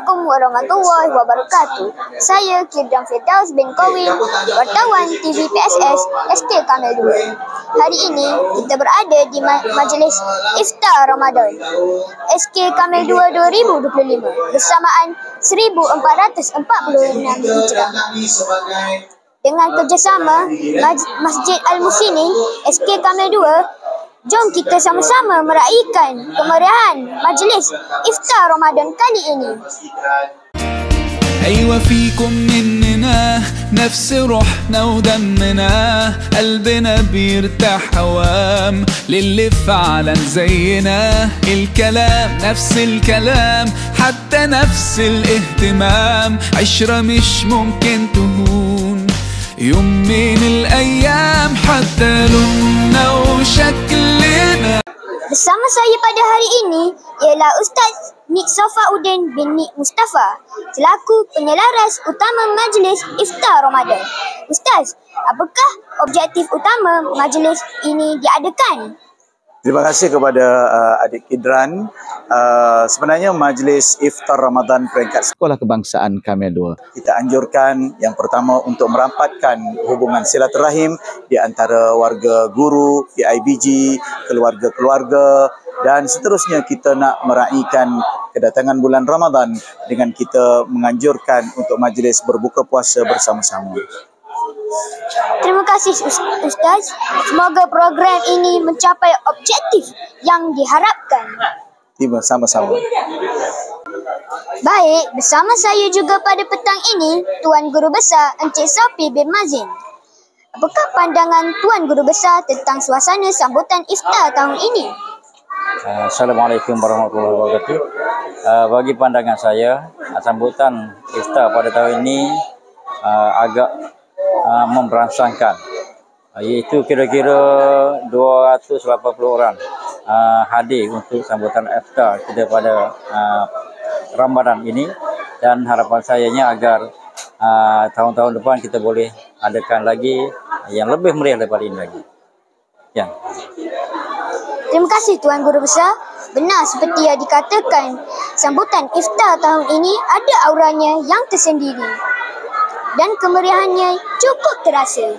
Assalamualaikum warahmatullahi wabarakatuh. Saya Kirdam Firdaus bin Kowin, wartawan TV PSS SK Kamil 2. Hari ini kita berada di Majlis Iftar Ramadan SK Kamil 2 2025 bersamaan 1446 Hijrah. Dengan kerjasama Masjid Al-Musinin SK Kamil 2, jom kita sama-sama meraihkan kemeriahan Majlis Iftar Ramadan kali ini. أيوة فيكم مننا نفس روحنا ودمنا قلبنا بيرتاح هوام للي فعلا زينا الكلام نفس الكلام حتى نفس الاهتمام عشرة مش ممكن تهون يوم من الأيام حتى لوننا وشكلنا. Bersama saya pada hari ini ialah Ustaz Nik Safauddin bin Nik Mustafa selaku penyelaras utama Majlis Iftar Ramadan. Ustaz, apakah objektif utama majlis ini diadakan? Terima kasih kepada adik Kidran. Sebenarnya Majlis Iftar Ramadan peringkat Sekolah Kebangsaan Kamil 2. Kita anjurkan yang pertama untuk merapatkan hubungan silaturahim di antara warga guru, PIBG, keluarga-keluarga dan seterusnya kita nak meraihkan kedatangan bulan Ramadan dengan kita menganjurkan untuk majlis berbuka puasa bersama-sama. Terima kasih Ustaz. Semoga program ini mencapai objektif yang diharapkan. Sama-sama. Baik, bersama saya juga pada petang ini Tuan Guru Besar Encik Sophie bin Mazin. Apakah pandangan Tuan Guru Besar tentang suasana sambutan iftar tahun ini? Assalamualaikum warahmatullahi wabarakatuh. Bagi pandangan saya, sambutan iftar pada tahun ini agak memberangsangkan, iaitu kira-kira 280 orang hadir untuk sambutan iftar kita pada Ramadan ini, dan harapan sayanya agar tahun-tahun depan kita boleh adakan lagi yang lebih meriah daripada ini lagi. Ya. Terima kasih Tuan Guru Besar. Benar seperti yang dikatakan, sambutan iftar tahun ini ada auranya yang tersendiri dan kemeriahannya cukup terasa.